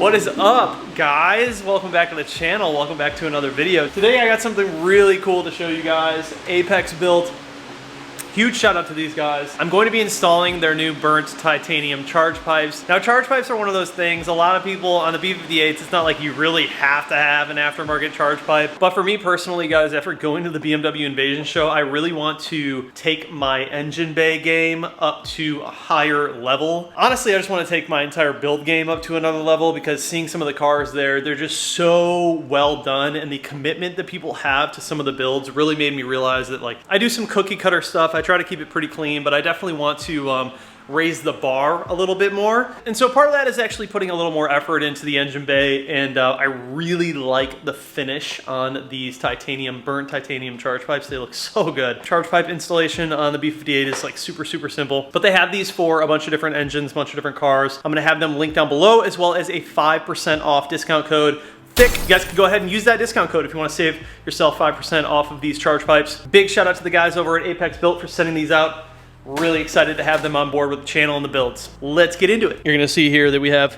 What is up, guys? Welcome back to the channel. Welcome back to another video. Today I got something really cool to show you guys. Apex built. Huge shout out to these guys. I'm going to be installing their new burnt titanium charge pipes. Now, charge pipes are one of those things, a lot of people on the B58s, it's not like you really have to have an aftermarket charge pipe. But for me personally, guys, after going to the BMW Invasion show, I really want to take my engine bay game up to a higher level. Honestly, I just want to take my entire build game up to another level because seeing some of the cars there, they're just so well done, and the commitment that people have to some of the builds really made me realize that, like, I do some cookie cutter stuff. I try to keep it pretty clean, but I definitely want to raise the bar a little bit more. And so part of that is actually putting a little more effort into the engine bay, and I really like the finish on these burnt titanium charge pipes. They look so good. Charge pipe installation on the B58 is like super simple, but they have these for a bunch of different engines, a bunch of different cars. I'm gonna have them linked down below, as well as a 5% off discount code. You guys can go ahead and use that discount code if you want to save yourself 5% off of these charge pipes. Big shout out to the guys over at Apex Built for sending these out. Really excited to have them on board with the channel and the builds. Let's get into it. You're gonna see here that we have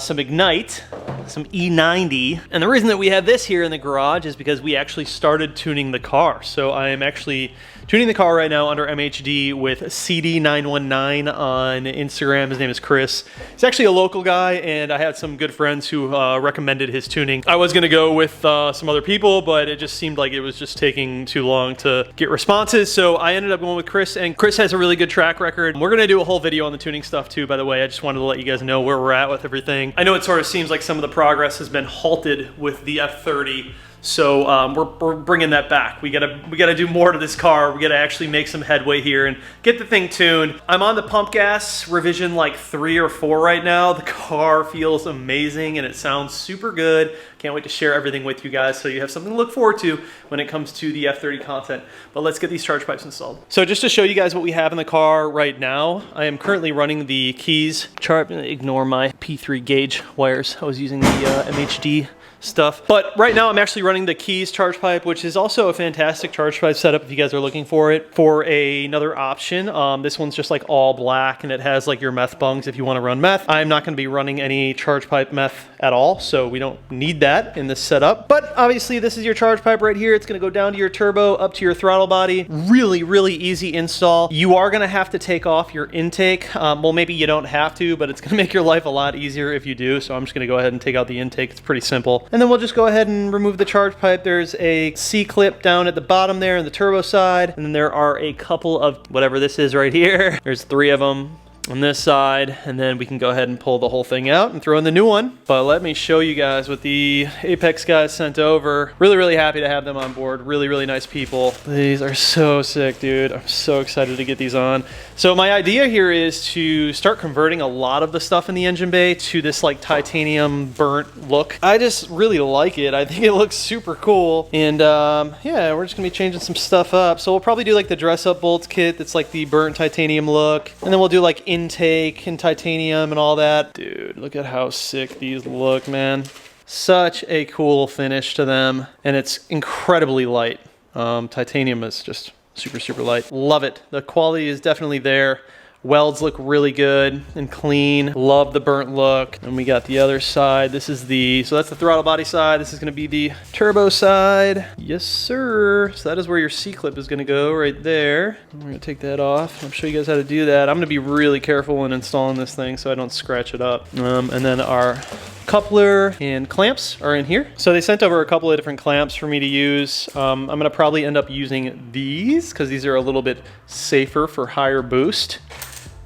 some Ignite, some E90. And the reason that we have this here in the garage is because we actually started tuning the car. So I am actually tuning the car right now under MHD with CD919 on Instagram. His name is Chris. He's actually a local guy, and I had some good friends who recommended his tuning. I was gonna go with some other people, but it just seemed like it was just taking too long to get responses. So I ended up going with Chris, and Chris has a really good track record. We're gonna do a whole video on the tuning stuff too, by the way. I just wanted to let you guys know where we're at with everything. I know it sort of seems like some of the progress has been halted with the F30. So we're bringing that back. We gotta do more to this car. We gotta actually make some headway here and get the thing tuned. I'm on the pump gas revision like 3 or 4 right now. The car feels amazing and it sounds super good. Can't wait to share everything with you guys so you have something to look forward to when it comes to the F30 content. But let's get these charge pipes installed. So just to show you guys what we have in the car right now, I am currently running the keys. Ignore my P3 gauge wires. I was using the MHD stuff. But right now I'm actually running the keys charge pipe, which is also a fantastic charge pipe setup if you guys are looking for it. For another option, this one's just like all black and it has like your meth bungs if you want to run meth. I'm not going to be running any charge pipe meth at all, so we don't need that in this setup. But obviously this is your charge pipe right here. It's going to go down to your turbo, up to your throttle body. Really easy install. You are going to have to take off your intake. Well, maybe you don't have to, but it's going to make your life a lot easier if you do. So I'm just going to go ahead and take out the intake. It's pretty simple. And then we'll just go ahead and remove the charge pipe. There's a C-clip down at the bottom there in the turbo side. And then there are a couple of whatever this is right here. There's 3 of them on this side, and then we can go ahead and pull the whole thing out and throw in the new one. But let me show you guys what the Apex guys sent over. Really happy to have them on board. Really nice people. These are so sick, dude. I'm so excited to get these on. So my idea here is to start converting a lot of the stuff in the engine bay to this like titanium burnt look. I just really like it. I think it looks super cool. And yeah, we're just gonna be changing some stuff up. So we'll probably do like the dress up bolts kit that's like the burnt titanium look. And then we'll do like intake and titanium and all that. Dude, look at how sick these look, man. Such a cool finish to them, and it's incredibly light. Titanium is just super light. Love it. The quality is definitely there. Welds look really good and clean. Love the burnt look. And we got the other side. This is so that's the throttle body side. This is gonna be the turbo side. Yes, sir. So that is where your C-clip is gonna go, right there. We're gonna take that off. I'll show you guys how to do that. I'm gonna be really careful when installing this thing so I don't scratch it up. And then our coupler and clamps are in here. So they sent over a couple of different clamps for me to use. I'm gonna probably end up using these because these are a little bit safer for higher boost.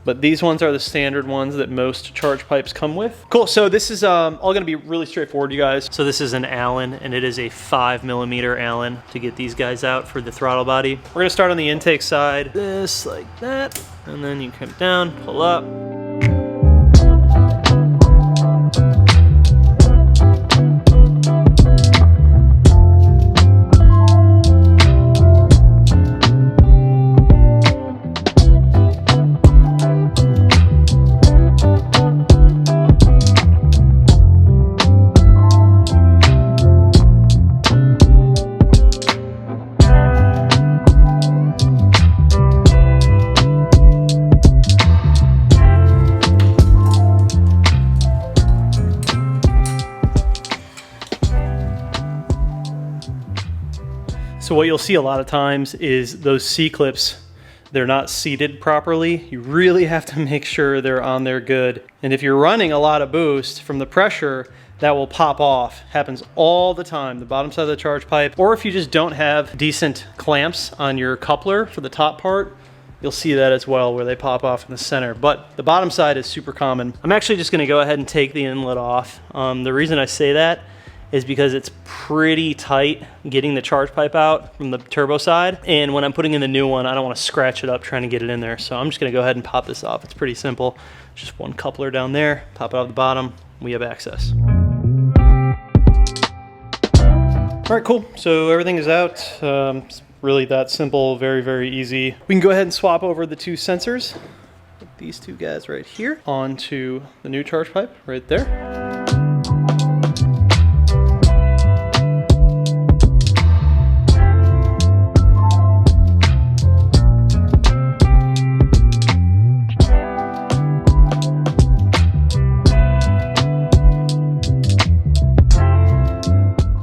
But these ones are the standard ones that most charge pipes come with. Cool, so this is all gonna be really straightforward, you guys. So this is an Allen, and it is a 5mm Allen to get these guys out for the throttle body. We're gonna start on the intake side, this like that, and then you come down, pull up. So what you'll see a lot of times is those C-clips, they're not seated properly. You really have to make sure they're on there good. And if you're running a lot of boost from the pressure, that will pop off. Happens all the time, the bottom side of the charge pipe. Or if you just don't have decent clamps on your coupler for the top part, you'll see that as well, where they pop off in the center. But the bottom side is super common. I'm actually just gonna go ahead and take the inlet off. The reason I say that is because it's pretty tight getting the charge pipe out from the turbo side. And when I'm putting in the new one, I don't wanna scratch it up trying to get it in there. So I'm just gonna go ahead and pop this off. It's pretty simple. Just one coupler down there, pop it off the bottom, we have access. All right, cool. So everything is out. It's really that simple, very, very easy. We can go ahead and swap over the two sensors. Put these two guys right here onto the new charge pipe right there.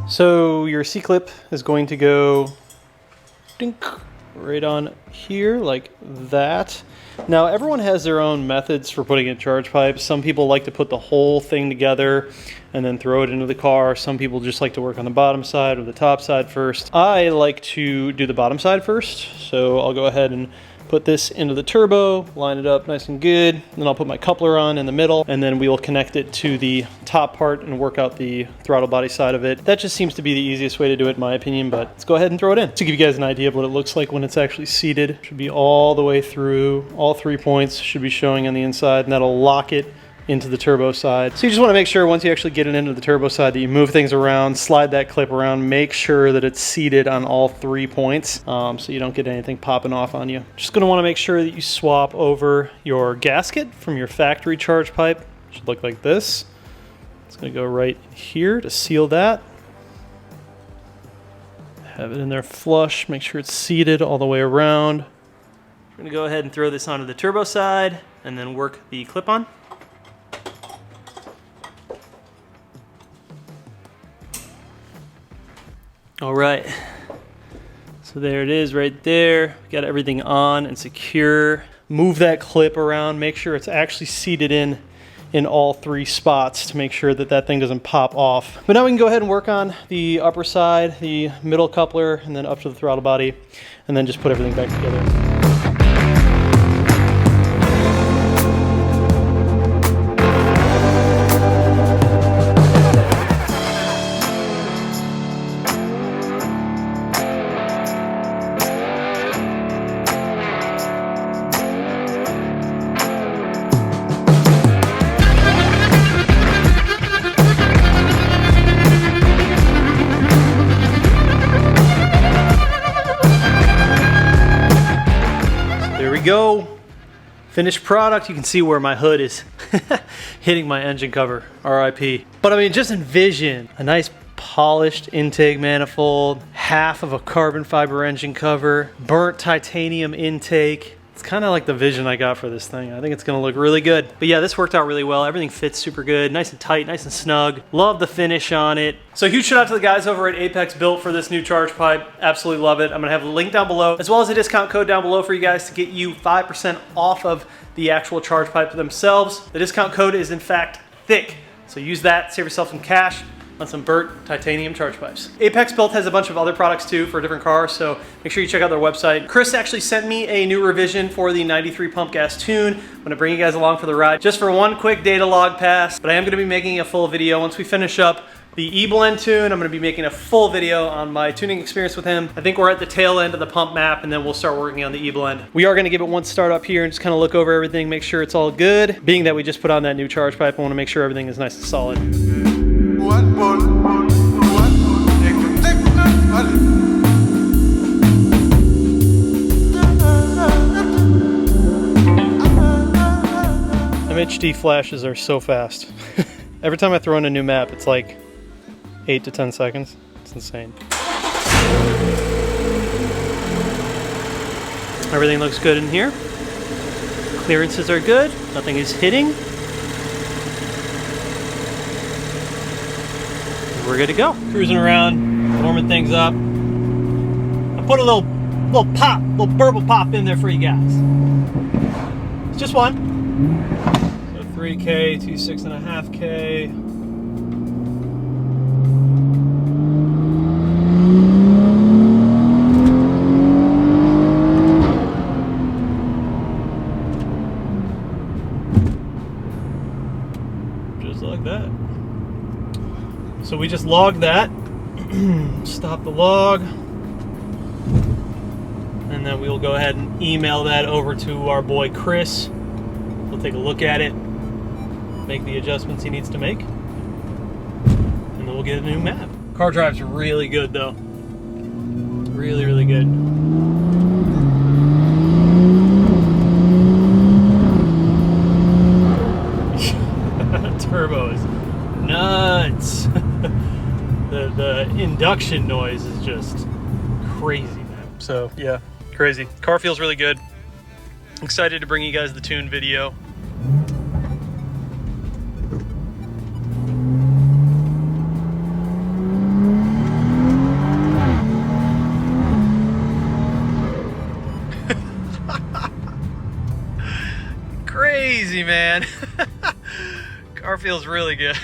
So your C-clip is going to go dink, right on here like that. Now everyone has their own methods for putting in charge pipes. Some people like to put the whole thing together and then throw it into the car. Some people just like to work on the bottom side or the top side first. I like to do the bottom side first. So I'll go ahead and put this into the turbo, line it up nice and good. Then I'll put my coupler on in the middle, and then we will connect it to the top part and work out the throttle body side of it. That just seems to be the easiest way to do it in my opinion, but let's go ahead and throw it in. To give you guys an idea of what it looks like when it's actually seated, it should be all the way through. All 3 points should be showing on the inside, and that'll lock it into the turbo side. So you just want to make sure once you actually get it into the turbo side that you move things around, slide that clip around, make sure that it's seated on all 3 points so you don't get anything popping off on you. Just going to want to make sure that you swap over your gasket from your factory charge pipe. It should look like this. It's going to go right here to seal that. Have it in there flush, make sure it's seated all the way around. We're going to go ahead and throw this onto the turbo side and then work the clip on. All right, so there it is right there. We got everything on and secure. Move that clip around, make sure it's actually seated in all 3 spots to make sure that that thing doesn't pop off. But now we can go ahead and work on the upper side, the middle coupler, and then up to the throttle body, and then just put everything back together. Go. Finished product. You can see where my hood is hitting my engine cover, RIP. But I mean, just envision a nice polished intake manifold, half of a carbon fiber engine cover, burnt titanium intake. It's kind of like the vision I got for this thing. I think it's gonna look really good. But yeah, this worked out really well. Everything fits super good, nice and tight, nice and snug. Love the finish on it. So huge shout out to the guys over at Apex Built for this new charge pipe. Absolutely love it. I'm gonna have a link down below, as well as a discount code down below for you guys to get you 5% off of the actual charge pipe themselves. The discount code is in fact THICK. So use that, save yourself some cash on some burnt titanium charge pipes. Apex Built has a bunch of other products too for different cars, so make sure you check out their website. Chris actually sent me a new revision for the 93 pump gas tune. I'm gonna bring you guys along for the ride just for one quick data log pass, but I am gonna be making a full video once we finish up the E-Blend tune. I'm gonna be making a full video on my tuning experience with him. I think we're at the tail end of the pump map, and then we'll start working on the E-Blend. We are gonna give it one start up here and just kind of look over everything, make sure it's all good. Being that we just put on that new charge pipe, I wanna make sure everything is nice and solid. MHD flashes are so fast. Every time I throw in a new map, it's like 8 to 10 seconds. It's insane. Everything looks good in here. Clearances are good. Nothing is hitting. We're good to go. Cruising around, warming things up. put a little pop, little burble pop in there for you guys. It's just one. So 3K to 6.5K. Just like that. So we just logged that. Stop the log. And then we'll go ahead and email that over to our boy Chris. He'll take a look at it, make the adjustments he needs to make, and then we'll get a new map. Car drives really good though. Really, really good. Turbo is nuts. The induction noise is just crazy, man. So yeah, crazy. Car feels really good. Excited to bring you guys the tune video. Crazy, man. Car feels really good.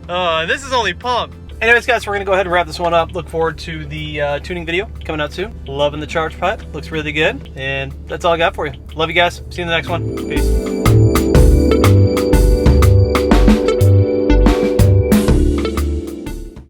Oh, and this is only pump. Anyways, guys, we're gonna go ahead and wrap this one up. Look forward to the tuning video coming out soon. Loving the Chargepipe, looks really good. And that's all I got for you. Love you guys, see you in the next one. Peace.